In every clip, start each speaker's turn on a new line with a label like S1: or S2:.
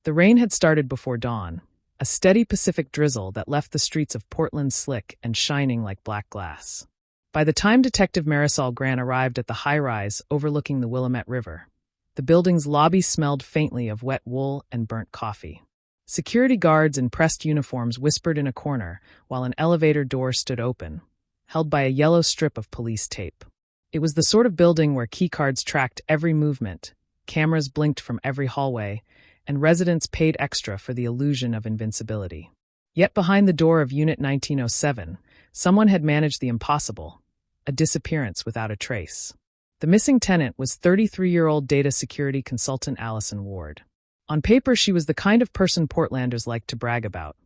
S1: The rain had started before dawn, a steady Pacific drizzle that left the streets of Portland slick and shining like black glass. By the time Detective Marisol Grant arrived at the high-rise overlooking the Willamette River, the building's lobby smelled faintly of wet wool and burnt coffee. Security guards in pressed uniforms whispered in a corner while an elevator door stood open, held by a yellow strip of police tape. It was the sort of building where keycards tracked every movement, cameras blinked from every hallway, and residents paid extra for the illusion of invincibility. Yet behind the door of Unit 1907, someone had managed the impossible, a disappearance without a trace. The missing tenant was 33-year-old data security consultant Allison Ward. On paper, she was the kind of person Portlanders liked to brag about.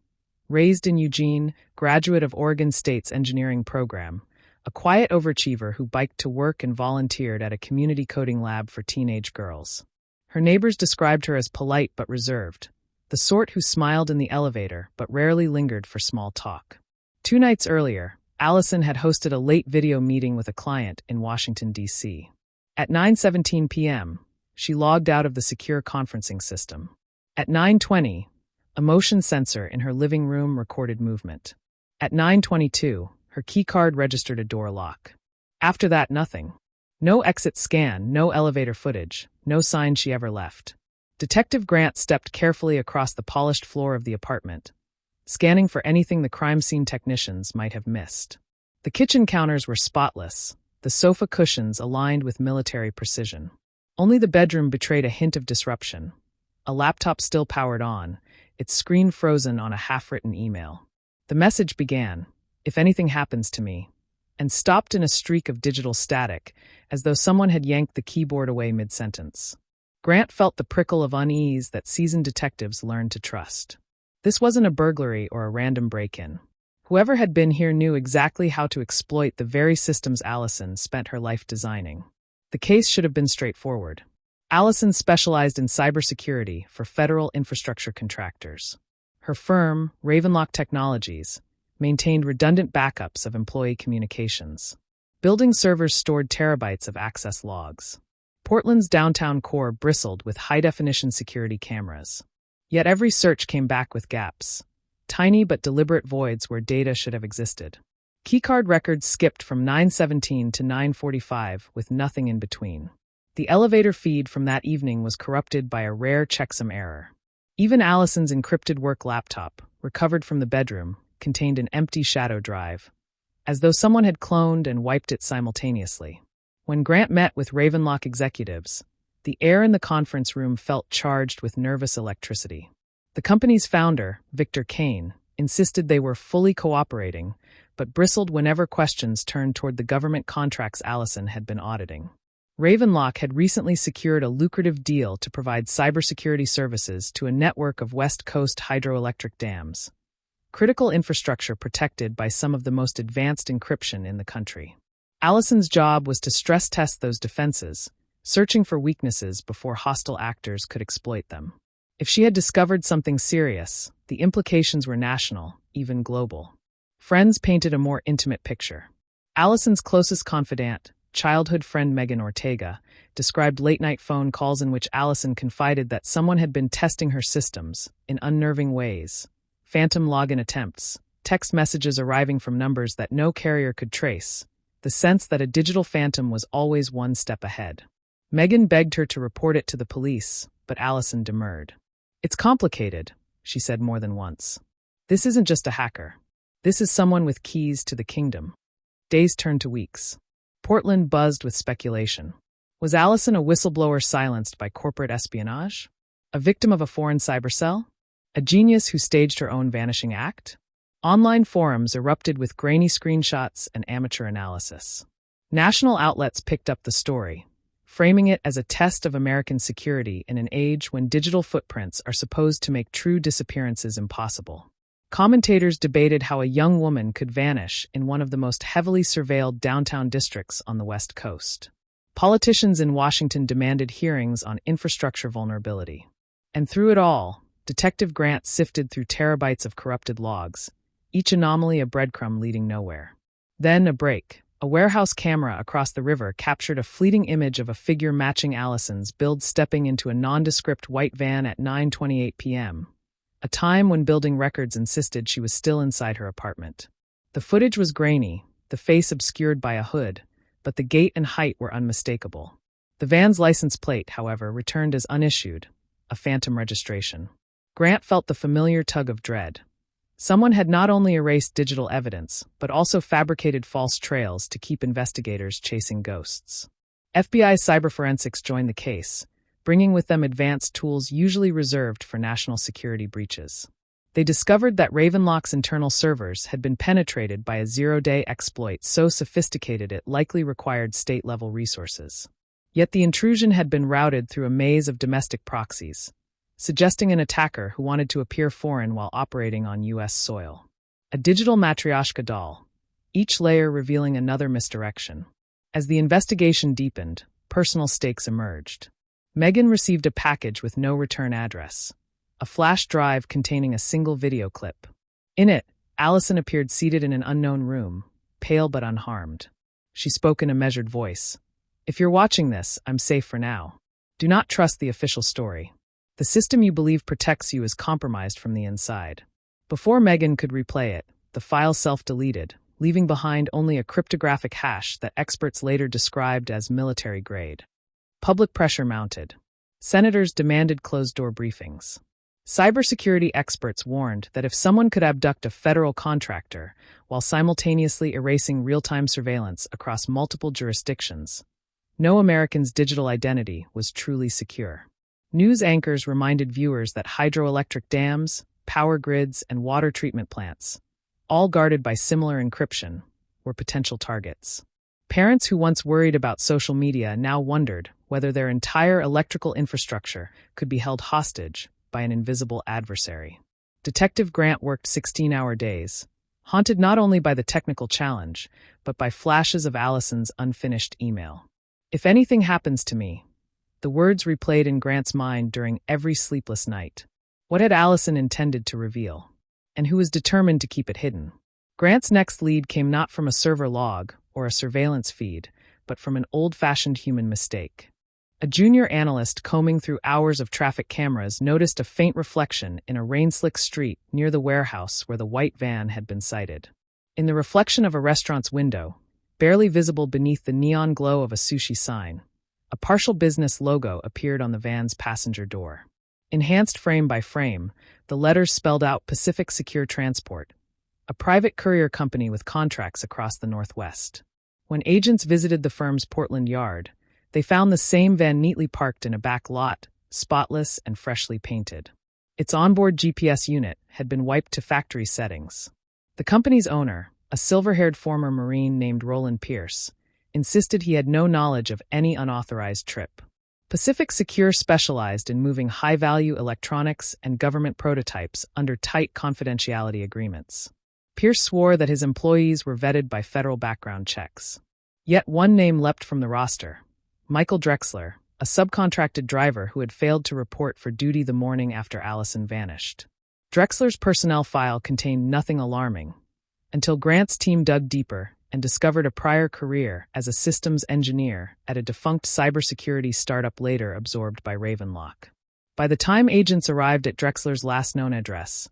S1: Raised in Eugene, graduate of Oregon State's engineering program, a quiet overachiever who biked to work and volunteered at a community coding lab for teenage girls. Her neighbors described her as polite but reserved, the sort who smiled in the elevator but rarely lingered for small talk. 2 nights earlier, Allison had hosted a late video meeting with a client in Washington, D.C. At 9:17 p.m., she logged out of the secure conferencing system. At 9:20, a motion sensor in her living room recorded movement. At 9:22, her keycard registered a door lock. After that, nothing. No exit scan, no elevator footage, no sign she ever left. Detective Grant stepped carefully across the polished floor of the apartment, scanning for anything the crime scene technicians might have missed. The kitchen counters were spotless, the sofa cushions aligned with military precision. Only the bedroom betrayed a hint of disruption. A laptop still powered on, its screen frozen on a half-written email. The message began, "If anything happens to me," and stopped in a streak of digital static, as though someone had yanked the keyboard away mid-sentence. Grant felt the prickle of unease that seasoned detectives learned to trust. This wasn't a burglary or a random break-in. Whoever had been here knew exactly how to exploit the very systems Allison spent her life designing. The case should have been straightforward. Allison specialized in cybersecurity for federal infrastructure contractors. Her firm, Ravenlock Technologies, maintained redundant backups of employee communications. Building servers stored terabytes of access logs. Portland's downtown core bristled with high-definition security cameras. Yet every search came back with gaps, tiny but deliberate voids where data should have existed. Keycard records skipped from 9:17 to 9:45 with nothing in between. The elevator feed from that evening was corrupted by a rare checksum error. Even Allison's encrypted work laptop, recovered from the bedroom, contained an empty shadow drive, as though someone had cloned and wiped it simultaneously. When Grant met with Ravenlock executives, the air in the conference room felt charged with nervous electricity. The company's founder, Victor Kane, insisted they were fully cooperating, but bristled whenever questions turned toward the government contracts Allison had been auditing. Ravenlock had recently secured a lucrative deal to provide cybersecurity services to a network of West Coast hydroelectric dams, critical infrastructure protected by some of the most advanced encryption in the country. Allison's job was to stress test those defenses, searching for weaknesses before hostile actors could exploit them. If she had discovered something serious, the implications were national, even global. Friends painted a more intimate picture. Allison's closest confidant, childhood friend Megan Ortega, described late-night phone calls in which Allison confided that someone had been testing her systems in unnerving ways. Phantom login attempts, text messages arriving from numbers that no carrier could trace, the sense that a digital phantom was always one step ahead. Megan begged her to report it to the police, but Allison demurred. "It's complicated," she said more than once. "This isn't just a hacker. This is someone with keys to the kingdom." Days turned to weeks. Portland buzzed with speculation. Was Allison a whistleblower silenced by corporate espionage? A victim of a foreign cybercell? A genius who staged her own vanishing act? Online forums erupted with grainy screenshots and amateur analysis. National outlets picked up the story, framing it as a test of American security in an age when digital footprints are supposed to make true disappearances impossible. Commentators debated how a young woman could vanish in one of the most heavily surveilled downtown districts on the West Coast. Politicians in Washington demanded hearings on infrastructure vulnerability. And through it all, Detective Grant sifted through terabytes of corrupted logs, each anomaly a breadcrumb leading nowhere. Then a break, A warehouse camera across the river captured a fleeting image of a figure matching Allison's build stepping into a nondescript white van at 9:28 p.m., a time when building records insisted she was still inside her apartment. The footage was grainy, the face obscured by a hood, but the gait and height were unmistakable. The van's license plate, however, returned as unissued, a phantom registration. Grant felt the familiar tug of dread. Someone had not only erased digital evidence, but also fabricated false trails to keep investigators chasing ghosts. FBI cyberforensics joined the case, bringing with them advanced tools usually reserved for national security breaches. They discovered that Ravenlock's internal servers had been penetrated by a zero-day exploit so sophisticated it likely required state-level resources. Yet the intrusion had been routed through a maze of domestic proxies, suggesting an attacker who wanted to appear foreign while operating on U.S. soil. A digital matryoshka doll, each layer revealing another misdirection. As the investigation deepened, personal stakes emerged. Megan received a package with no return address, a flash drive containing a single video clip. In it, Allison appeared seated in an unknown room, pale but unharmed. She spoke in a measured voice. "If you're watching this, I'm safe for now. Do not trust the official story. The system you believe protects you is compromised from the inside." Before Megan could replay it, the file self-deleted, leaving behind only a cryptographic hash that experts later described as military-grade. Public pressure mounted. Senators demanded closed-door briefings. Cybersecurity experts warned that if someone could abduct a federal contractor while simultaneously erasing real-time surveillance across multiple jurisdictions, no American's digital identity was truly secure. News anchors reminded viewers that hydroelectric dams, power grids, and water treatment plants, all guarded by similar encryption, were potential targets. Parents who once worried about social media now wondered whether their entire electrical infrastructure could be held hostage by an invisible adversary. Detective Grant worked 16-hour days, haunted not only by the technical challenge, but by flashes of Allison's unfinished email. "If anything happens to me," the words replayed in Grant's mind during every sleepless night. What had Allison intended to reveal? And who was determined to keep it hidden? Grant's next lead came not from a server log or a surveillance feed, but from an old-fashioned human mistake. A junior analyst combing through hours of traffic cameras noticed a faint reflection in a rain-slick street near the warehouse where the white van had been sighted. In the reflection of a restaurant's window, barely visible beneath the neon glow of a sushi sign, a partial business logo appeared on the van's passenger door. Enhanced frame by frame, the letters spelled out Pacific Secure Transport, a private courier company with contracts across the Northwest. When agents visited the firm's Portland yard, they found the same van neatly parked in a back lot, spotless and freshly painted. Its onboard GPS unit had been wiped to factory settings. The company's owner, a silver-haired former Marine named Roland Pierce, insisted he had no knowledge of any unauthorized trip. Pacific Secure specialized in moving high-value electronics and government prototypes under tight confidentiality agreements. Pierce swore that his employees were vetted by federal background checks. Yet one name leapt from the roster: Michael Drexler, a subcontracted driver who had failed to report for duty the morning after Allison vanished. Drexler's personnel file contained nothing alarming, until Grant's team dug deeper and discovered a prior career as a systems engineer at a defunct cybersecurity startup later absorbed by Ravenlock. By the time agents arrived at Drexler's last known address,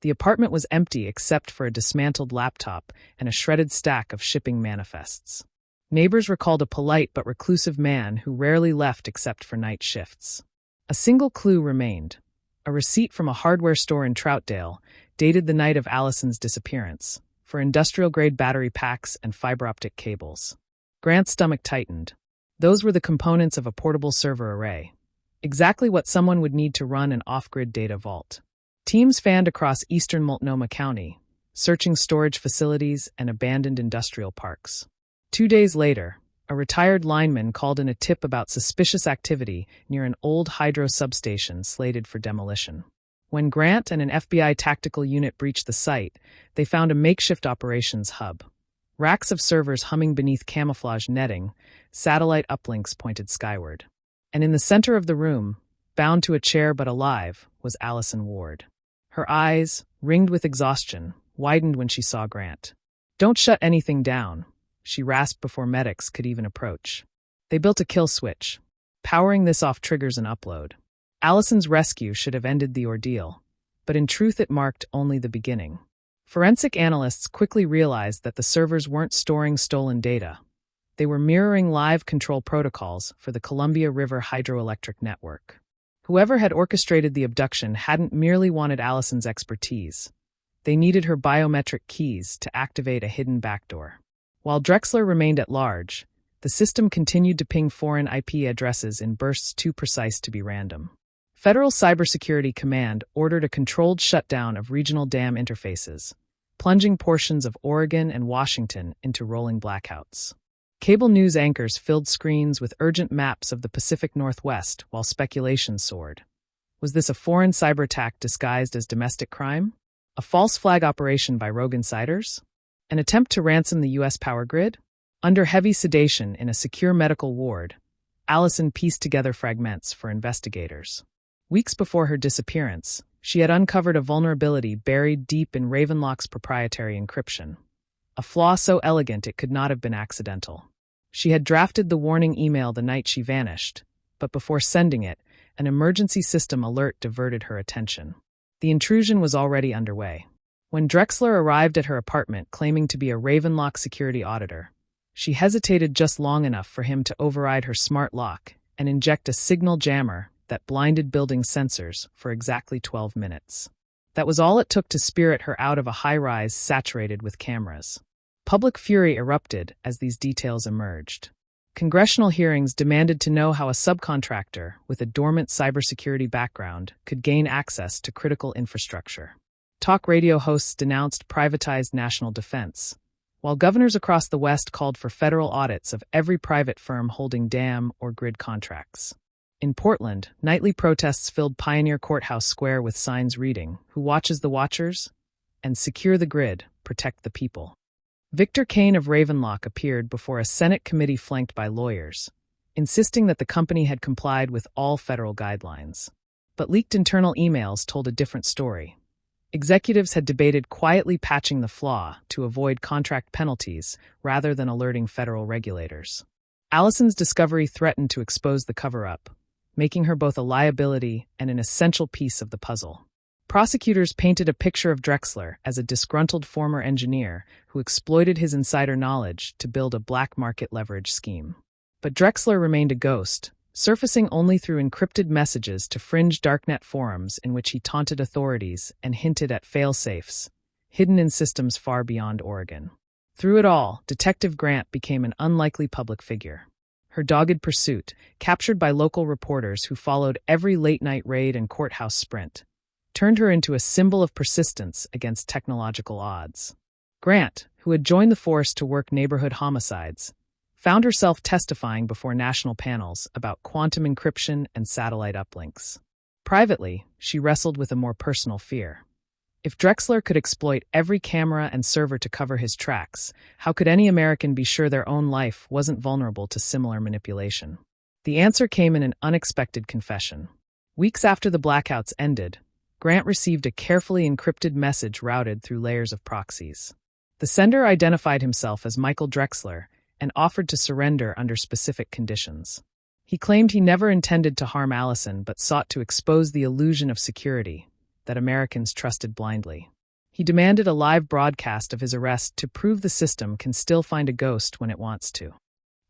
S1: the apartment was empty except for a dismantled laptop and a shredded stack of shipping manifests. Neighbors recalled a polite but reclusive man who rarely left except for night shifts. A single clue remained: a receipt from a hardware store in Troutdale, dated the night of Allison's disappearance, for industrial-grade battery packs and fiber-optic cables. Grant's stomach tightened. Those were the components of a portable server array, exactly what someone would need to run an off-grid data vault. Teams fanned across eastern Multnomah County, searching storage facilities and abandoned industrial parks. 2 days later, a retired lineman called in a tip about suspicious activity near an old hydro substation slated for demolition. When Grant and an FBI tactical unit breached the site, they found a makeshift operations hub. Racks of servers humming beneath camouflage netting, satellite uplinks pointed skyward. And in the center of the room, bound to a chair but alive, was Allison Ward. Her eyes, ringed with exhaustion, widened when she saw Grant. "Don't shut anything down," she rasped before medics could even approach. They built a kill switch. Powering this off triggers an upload. Allison's rescue should have ended the ordeal, but in truth it marked only the beginning. Forensic analysts quickly realized that the servers weren't storing stolen data. They were mirroring live control protocols for the Columbia River hydroelectric network. Whoever had orchestrated the abduction hadn't merely wanted Allison's expertise. They needed her biometric keys to activate a hidden backdoor. While Drexler remained at large, the system continued to ping foreign IP addresses in bursts too precise to be random. Federal Cybersecurity Command ordered a controlled shutdown of regional DAM interfaces, plunging portions of Oregon and Washington into rolling blackouts. Cable news anchors filled screens with urgent maps of the Pacific Northwest while speculation soared. Was this a foreign cyberattack disguised as domestic crime? A false flag operation by rogue insiders? An attempt to ransom the U.S. power grid? Under heavy sedation in a secure medical ward, Allison pieced together fragments for investigators. Weeks before her disappearance, she had uncovered a vulnerability buried deep in Ravenlock's proprietary encryption. A flaw so elegant it could not have been accidental. She had drafted the warning email the night she vanished, but before sending it, an emergency system alert diverted her attention. The intrusion was already underway. When Drexler arrived at her apartment claiming to be a Ravenlock security auditor, she hesitated just long enough for him to override her smart lock and inject a signal jammer that blinded building sensors for exactly 12 minutes. That was all it took to spirit her out of a high-rise saturated with cameras. Public fury erupted as these details emerged. Congressional hearings demanded to know how a subcontractor with a dormant cybersecurity background could gain access to critical infrastructure. Talk radio hosts denounced privatized national defense, while governors across the West called for federal audits of every private firm holding dam or grid contracts. In Portland, nightly protests filled Pioneer Courthouse Square with signs reading, "Who watches the watchers?" and "Secure the grid, protect the people." Victor Kane of Ravenlock appeared before a Senate committee flanked by lawyers, insisting that the company had complied with all federal guidelines. But leaked internal emails told a different story. Executives had debated quietly patching the flaw to avoid contract penalties rather than alerting federal regulators. Allison's discovery threatened to expose the cover-up, making her both a liability and an essential piece of the puzzle. Prosecutors painted a picture of Drexler as a disgruntled former engineer who exploited his insider knowledge to build a black market leverage scheme. But Drexler remained a ghost, surfacing only through encrypted messages to fringe darknet forums in which he taunted authorities and hinted at fail-safes, hidden in systems far beyond Oregon. Through it all, Detective Grant became an unlikely public figure. Her dogged pursuit, captured by local reporters who followed every late-night raid and courthouse sprint, turned her into a symbol of persistence against technological odds. Grant, who had joined the force to work neighborhood homicides, found herself testifying before national panels about quantum encryption and satellite uplinks. Privately, she wrestled with a more personal fear. If Drexler could exploit every camera and server to cover his tracks, how could any American be sure their own life wasn't vulnerable to similar manipulation? The answer came in an unexpected confession. Weeks after the blackouts ended, Grant received a carefully encrypted message routed through layers of proxies. The sender identified himself as Michael Drexler and offered to surrender under specific conditions. He claimed he never intended to harm Allison but sought to expose the illusion of security that Americans trusted blindly. He demanded a live broadcast of his arrest to prove the system can still find a ghost when it wants to.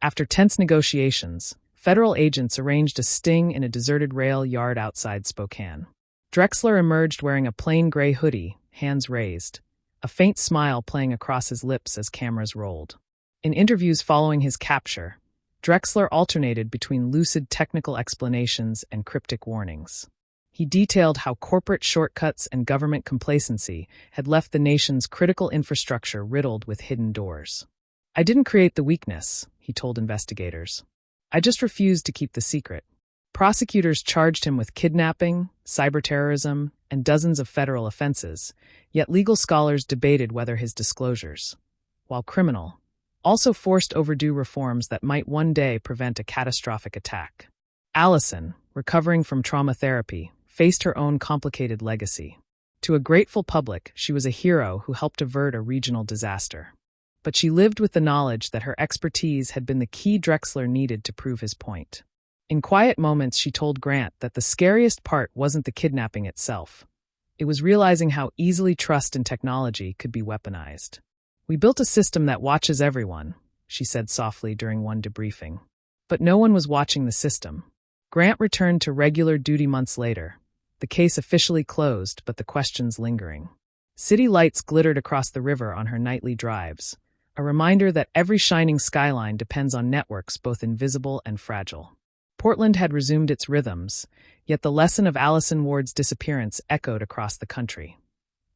S1: After tense negotiations, federal agents arranged a sting in a deserted rail yard outside Spokane. Drexler emerged wearing a plain gray hoodie, hands raised, a faint smile playing across his lips as cameras rolled. In interviews following his capture, Drexler alternated between lucid technical explanations and cryptic warnings. He detailed how corporate shortcuts and government complacency had left the nation's critical infrastructure riddled with hidden doors. "I didn't create the weakness," he told investigators. "I just refused to keep the secret." Prosecutors charged him with kidnapping, cyberterrorism, and dozens of federal offenses, yet legal scholars debated whether his disclosures, while criminal, also forced overdue reforms that might one day prevent a catastrophic attack. Allison, recovering from trauma therapy, faced her own complicated legacy. To a grateful public, she was a hero who helped avert a regional disaster. but she lived with the knowledge that her expertise had been the key Drexler needed to prove his point. In quiet moments, she told Grant that the scariest part wasn't the kidnapping itself. It was realizing how easily trust in technology could be weaponized. "We built a system that watches everyone," she said softly during one debriefing. But no one was watching the system. Grant returned to regular duty months later, the case officially closed, but the questions lingering. City lights glittered across the river on her nightly drives, a reminder that every shining skyline depends on networks both invisible and fragile. Portland had resumed its rhythms, yet the lesson of Allison Ward's disappearance echoed across the country.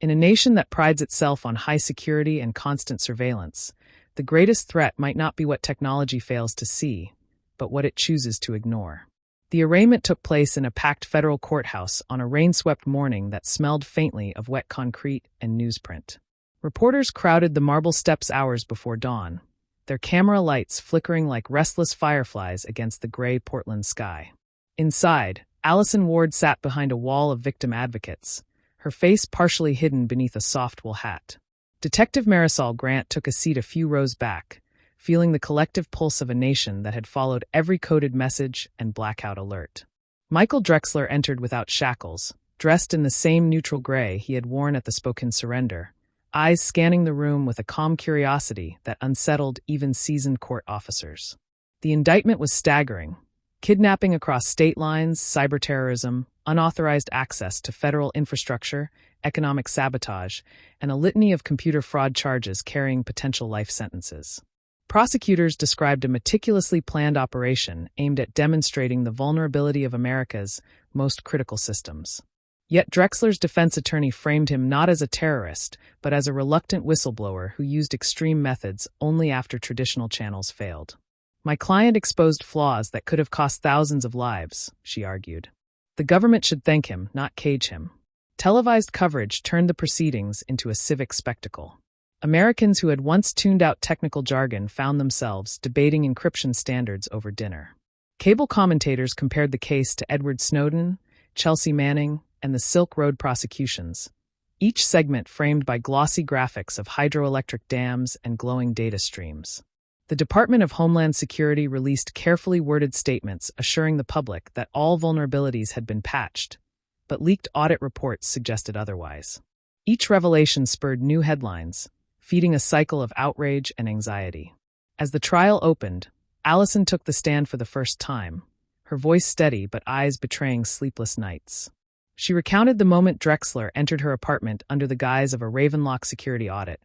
S1: In a nation that prides itself on high security and constant surveillance, the greatest threat might not be what technology fails to see, but what it chooses to ignore. The arraignment took place in a packed federal courthouse on a rain-swept morning that smelled faintly of wet concrete and newsprint. Reporters crowded the marble steps hours before dawn, their camera lights flickering like restless fireflies against the gray Portland sky. Inside, Allison Ward sat behind a wall of victim advocates, her face partially hidden beneath a soft wool hat. Detective Marisol Grant took a seat a few rows back, feeling the collective pulse of a nation that had followed every coded message and blackout alert. Michael Drexler entered without shackles, dressed in the same neutral gray he had worn at the spoken surrender, eyes scanning the room with a calm curiosity that unsettled even seasoned court officers. The indictment was staggering: kidnapping across state lines, cyberterrorism, unauthorized access to federal infrastructure, economic sabotage, and a litany of computer fraud charges carrying potential life sentences. Prosecutors described a meticulously planned operation aimed at demonstrating the vulnerability of America's most critical systems. Yet Drexler's defense attorney framed him not as a terrorist, but as a reluctant whistleblower who used extreme methods only after traditional channels failed. "My client exposed flaws that could have cost thousands of lives," she argued. "The government should thank him, not cage him." Televised coverage turned the proceedings into a civic spectacle. Americans who had once tuned out technical jargon found themselves debating encryption standards over dinner. Cable commentators compared the case to Edward Snowden, Chelsea Manning, and the Silk Road prosecutions, each segment framed by glossy graphics of hydroelectric dams and glowing data streams. The Department of Homeland Security released carefully worded statements assuring the public that all vulnerabilities had been patched, but leaked audit reports suggested otherwise. Each revelation spurred new headlines, feeding a cycle of outrage and anxiety. As the trial opened, Allison took the stand for the first time, her voice steady but eyes betraying sleepless nights. She recounted the moment Drexler entered her apartment under the guise of a Ravenlock security audit,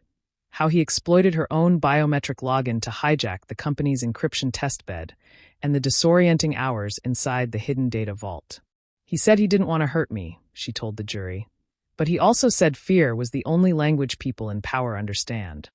S1: how he exploited her own biometric login to hijack the company's encryption testbed, and the disorienting hours inside the hidden data vault. "He said he didn't want to hurt me," she told the jury. "But he also said fear was the only language people in power understand."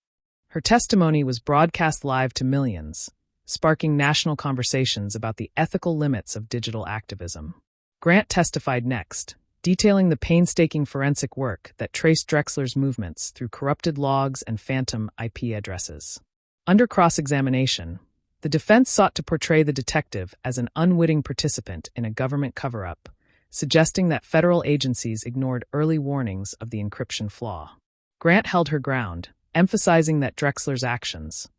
S1: Her testimony was broadcast live to millions, sparking national conversations about the ethical limits of digital activism. Grant testified next, detailing the painstaking forensic work that traced Drexler's movements through corrupted logs and phantom IP addresses. Under cross-examination, the defense sought to portray the detective as an unwitting participant in a government cover-up, suggesting that federal agencies ignored early warnings of the encryption flaw. Grant held her ground, emphasizing that Drexler's actions,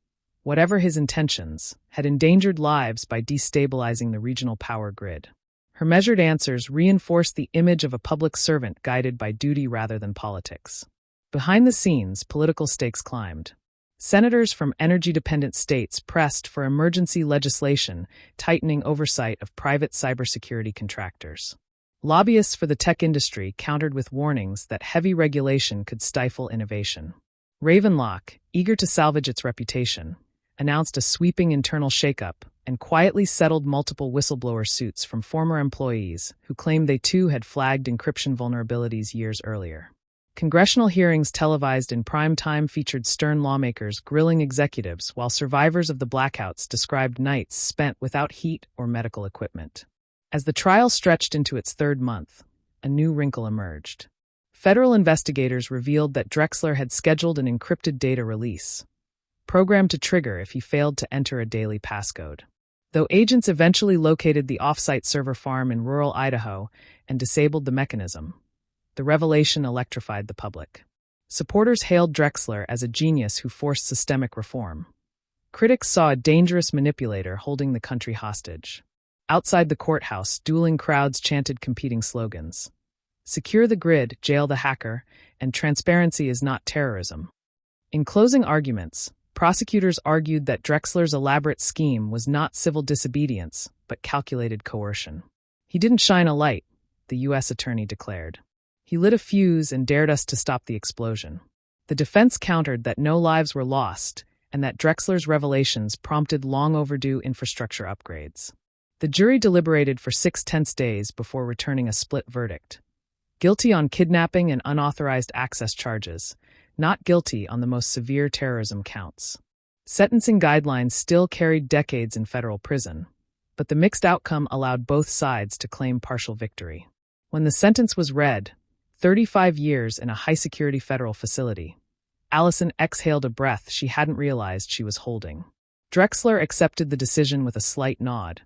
S1: whatever his intentions, had endangered lives by destabilizing the regional power grid. Her measured answers reinforced the image of a public servant guided by duty rather than politics. Behind the scenes, political stakes climbed. Senators from energy-dependent states pressed for emergency legislation tightening oversight of private cybersecurity contractors. Lobbyists for the tech industry countered with warnings that heavy regulation could stifle innovation. Ravenlock, eager to salvage its reputation, announced a sweeping internal shakeup and quietly settled multiple whistleblower suits from former employees who claimed they too had flagged encryption vulnerabilities years earlier. Congressional hearings televised in prime time featured stern lawmakers grilling executives while survivors of the blackouts described nights spent without heat or medical equipment. As the trial stretched into its third month, a new wrinkle emerged. Federal investigators revealed that Drexler had scheduled an encrypted data release, programmed to trigger if he failed to enter a daily passcode. Though agents eventually located the off-site server farm in rural Idaho and disabled the mechanism, the revelation electrified the public. Supporters hailed Drexler as a genius who forced systemic reform. Critics saw a dangerous manipulator holding the country hostage. Outside the courthouse, dueling crowds chanted competing slogans. Secure the grid, jail the hacker, and transparency is not terrorism. In closing arguments, prosecutors argued that Drexler's elaborate scheme was not civil disobedience, but calculated coercion. He didn't shine a light, the U.S. attorney declared. He lit a fuse and dared us to stop the explosion. The defense countered that no lives were lost, and that Drexler's revelations prompted long-overdue infrastructure upgrades. The jury deliberated for 6 days before returning a split verdict. Guilty on kidnapping and unauthorized access charges, not guilty on the most severe terrorism counts. Sentencing guidelines still carried decades in federal prison, but the mixed outcome allowed both sides to claim partial victory. When the sentence was read, 35 years in a high-security federal facility, Allison exhaled a breath she hadn't realized she was holding. Drexler accepted the decision with a slight nod,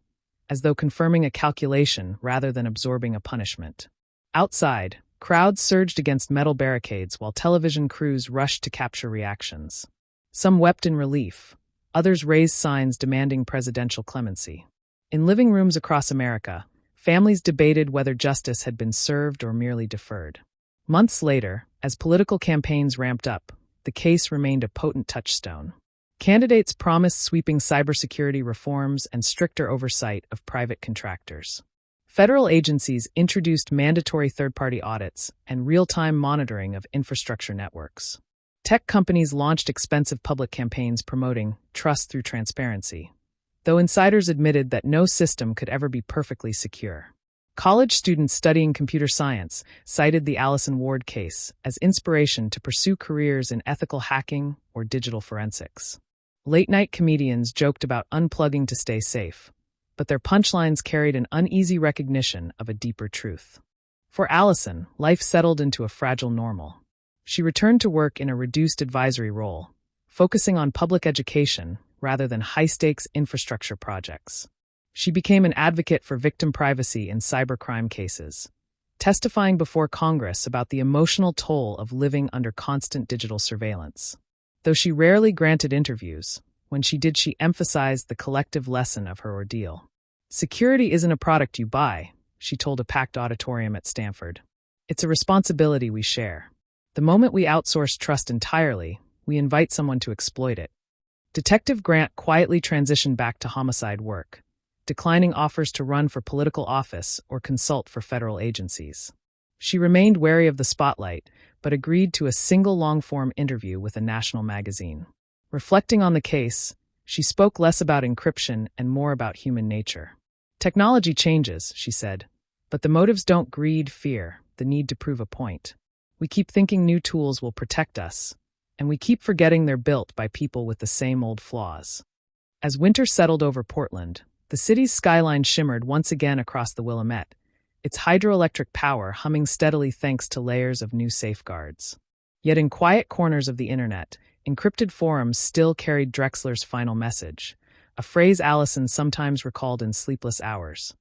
S1: as though confirming a calculation rather than absorbing a punishment. Outside, crowds surged against metal barricades while television crews rushed to capture reactions. Some wept in relief, others raised signs demanding presidential clemency. In living rooms across America, families debated whether justice had been served or merely deferred. Months later, as political campaigns ramped up, the case remained a potent touchstone. Candidates promised sweeping cybersecurity reforms and stricter oversight of private contractors. Federal agencies introduced mandatory third-party audits and real-time monitoring of infrastructure networks. Tech companies launched expensive public campaigns promoting trust through transparency, though insiders admitted that no system could ever be perfectly secure. College students studying computer science cited the Allison Ward case as inspiration to pursue careers in ethical hacking or digital forensics. Late-night comedians joked about unplugging to stay safe, but their punchlines carried an uneasy recognition of a deeper truth. For Allison, life settled into a fragile normal. She returned to work in a reduced advisory role, focusing on public education rather than high-stakes infrastructure projects. She became an advocate for victim privacy in cybercrime cases, testifying before Congress about the emotional toll of living under constant digital surveillance. Though she rarely granted interviews, when she did, she emphasized the collective lesson of her ordeal. Security isn't a product you buy, she told a packed auditorium at Stanford. It's a responsibility we share. The moment we outsource trust entirely, we invite someone to exploit it. Detective Grant quietly transitioned back to homicide work, declining offers to run for political office or consult for federal agencies. She remained wary of the spotlight, but agreed to a single long-form interview with a national magazine. Reflecting on the case, she spoke less about encryption and more about human nature. Technology changes, she said, but the motives don't: greed, fear, the need to prove a point. We keep thinking new tools will protect us, and we keep forgetting they're built by people with the same old flaws. As winter settled over Portland, the city's skyline shimmered once again across the Willamette, its hydroelectric power humming steadily thanks to layers of new safeguards. Yet in quiet corners of the internet, encrypted forums still carried Drexler's final message, a phrase Allison sometimes recalled in sleepless hours.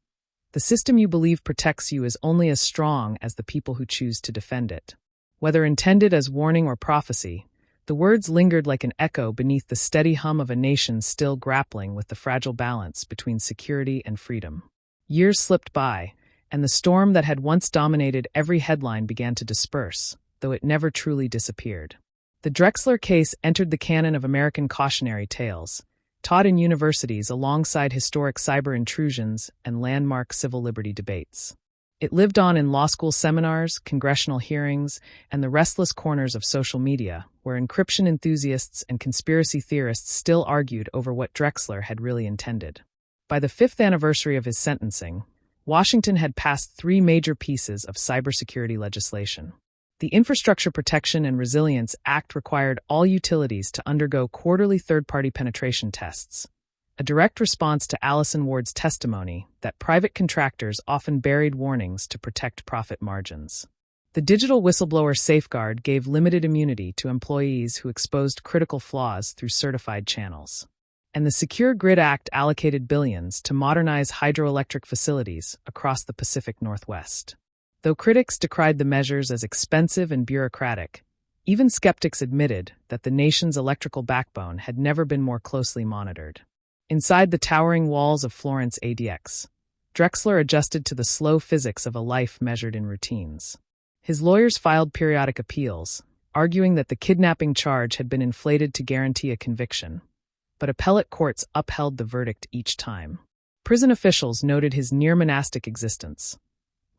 S1: The system you believe protects you is only as strong as the people who choose to defend it. Whether intended as warning or prophecy, the words lingered like an echo beneath the steady hum of a nation still grappling with the fragile balance between security and freedom. Years slipped by, and the storm that had once dominated every headline began to disperse, though it never truly disappeared. The Drexler case entered the canon of American cautionary tales, taught in universities alongside historic cyber intrusions and landmark civil liberty debates. It lived on in law school seminars, congressional hearings, and the restless corners of social media, where encryption enthusiasts and conspiracy theorists still argued over what Drexler had really intended. By the 5th anniversary of his sentencing, Washington had passed 3 major pieces of cybersecurity legislation. The Infrastructure Protection and Resilience Act required all utilities to undergo quarterly third-party penetration tests, a direct response to Allison Ward's testimony that private contractors often buried warnings to protect profit margins. The digital whistleblower safeguard gave limited immunity to employees who exposed critical flaws through certified channels. And the Secure Grid Act allocated billions to modernize hydroelectric facilities across the Pacific Northwest. Though critics decried the measures as expensive and bureaucratic, Even skeptics admitted that the nation's electrical backbone had never been more closely monitored. Inside the towering walls of Florence ADX, Drexler adjusted to the slow physics of a life measured in routines. His lawyers filed periodic appeals, arguing that the kidnapping charge had been inflated to guarantee a conviction, but appellate courts upheld the verdict each time. Prison officials noted his near-monastic existence.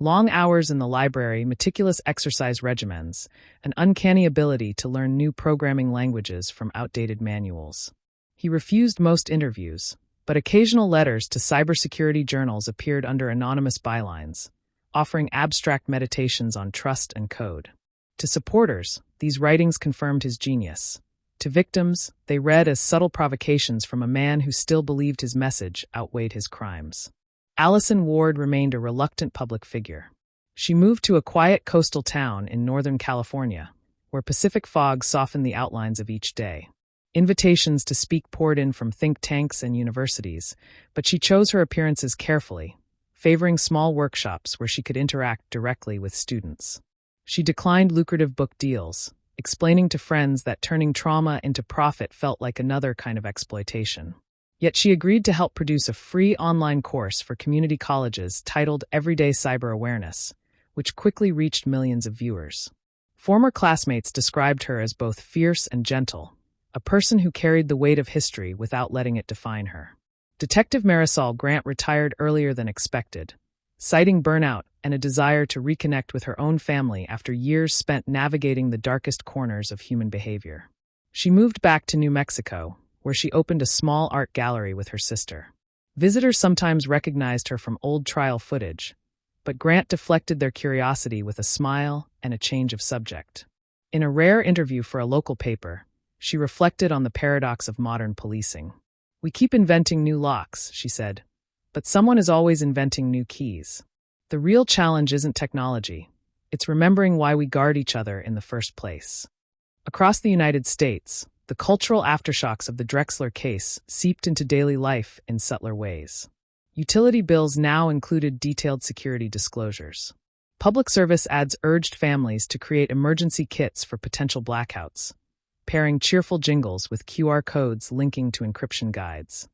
S1: Long hours in the library, meticulous exercise regimens, an uncanny ability to learn new programming languages from outdated manuals. He refused most interviews, but occasional letters to cybersecurity journals appeared under anonymous bylines, offering abstract meditations on trust and code. To supporters, these writings confirmed his genius. To victims, they read as subtle provocations from a man who still believed his message outweighed his crimes. Allison Ward remained a reluctant public figure. She moved to a quiet coastal town in Northern California, where Pacific fog softened the outlines of each day. Invitations to speak poured in from think tanks and universities, but she chose her appearances carefully, favoring small workshops where she could interact directly with students. She declined lucrative book deals, explaining to friends that turning trauma into profit felt like another kind of exploitation. Yet she agreed to help produce a free online course for community colleges titled Everyday Cyber Awareness, which quickly reached millions of viewers. Former classmates described her as both fierce and gentle, a person who carried the weight of history without letting it define her. Detective Marisol Grant retired earlier than expected, citing burnout and a desire to reconnect with her own family after years spent navigating the darkest corners of human behavior. She moved back to New Mexico, where she opened a small art gallery with her sister. Visitors sometimes recognized her from old trial footage, but Grant deflected their curiosity with a smile and a change of subject. In a rare interview for a local paper, she reflected on the paradox of modern policing. "We keep inventing new locks," she said, "but someone is always inventing new keys. The real challenge isn't technology, it's remembering why we guard each other in the first place." Across the United States, the cultural aftershocks of the Drexler case seeped into daily life in subtler ways. Utility bills now included detailed security disclosures. Public service ads urged families to create emergency kits for potential blackouts, pairing cheerful jingles with QR codes linking to encryption guides.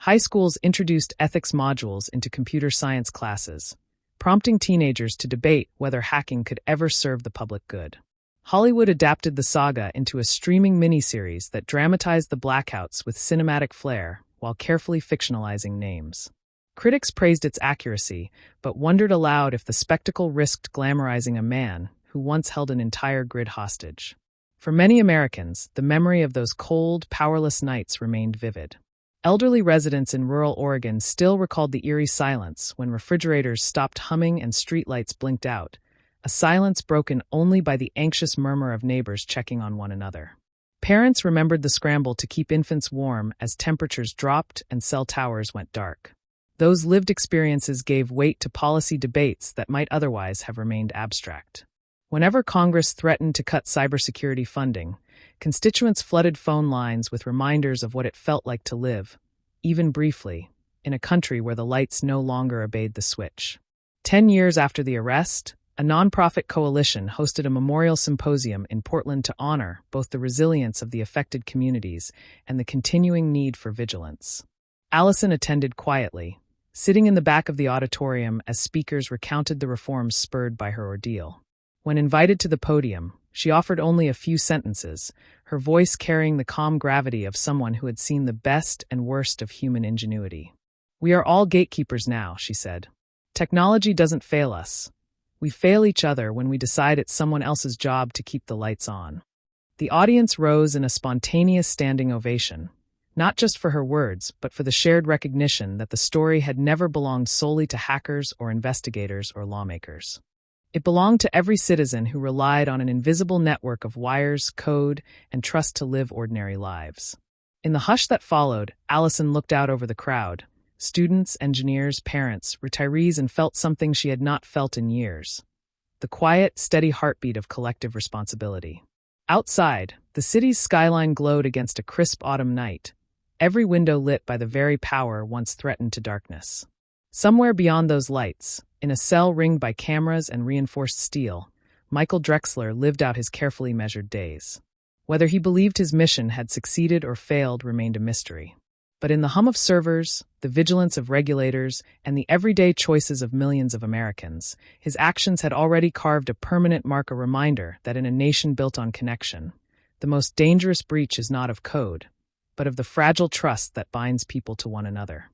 S1: High schools introduced ethics modules into computer science classes, prompting teenagers to debate whether hacking could ever serve the public good. Hollywood adapted the saga into a streaming miniseries that dramatized the blackouts with cinematic flair while carefully fictionalizing names. Critics praised its accuracy, but wondered aloud if the spectacle risked glamorizing a man who once held an entire grid hostage. For many Americans, the memory of those cold, powerless nights remained vivid. Elderly residents in rural Oregon still recalled the eerie silence when refrigerators stopped humming and streetlights blinked out, a silence broken only by the anxious murmur of neighbors checking on one another. Parents remembered the scramble to keep infants warm as temperatures dropped and cell towers went dark. Those lived experiences gave weight to policy debates that might otherwise have remained abstract. Whenever Congress threatened to cut cybersecurity funding, constituents flooded phone lines with reminders of what it felt like to live, even briefly, in a country where the lights no longer obeyed the switch. 10 years after the arrest, a nonprofit coalition hosted a memorial symposium in Portland to honor both the resilience of the affected communities and the continuing need for vigilance. Allison attended quietly, sitting in the back of the auditorium as speakers recounted the reforms spurred by her ordeal. When invited to the podium, she offered only a few sentences, her voice carrying the calm gravity of someone who had seen the best and worst of human ingenuity. "We are all gatekeepers now," she said. "Technology doesn't fail us. We fail each other when we decide it's someone else's job to keep the lights on." The audience rose in a spontaneous standing ovation, not just for her words, but for the shared recognition that the story had never belonged solely to hackers or investigators or lawmakers. It belonged to every citizen who relied on an invisible network of wires, code, and trust to live ordinary lives. In the hush that followed, Allison looked out over the crowd, students, engineers, parents, retirees, and felt something she had not felt in years: the quiet, steady heartbeat of collective responsibility. Outside, the city's skyline glowed against a crisp autumn night, every window lit by the very power once threatened to darkness. Somewhere beyond those lights, in a cell ringed by cameras and reinforced steel, Michael Drexler lived out his carefully measured days. Whether he believed his mission had succeeded or failed remained a mystery. But in the hum of servers, the vigilance of regulators, and the everyday choices of millions of Americans, his actions had already carved a permanent mark, a reminder that in a nation built on connection, the most dangerous breach is not of code, but of the fragile trust that binds people to one another.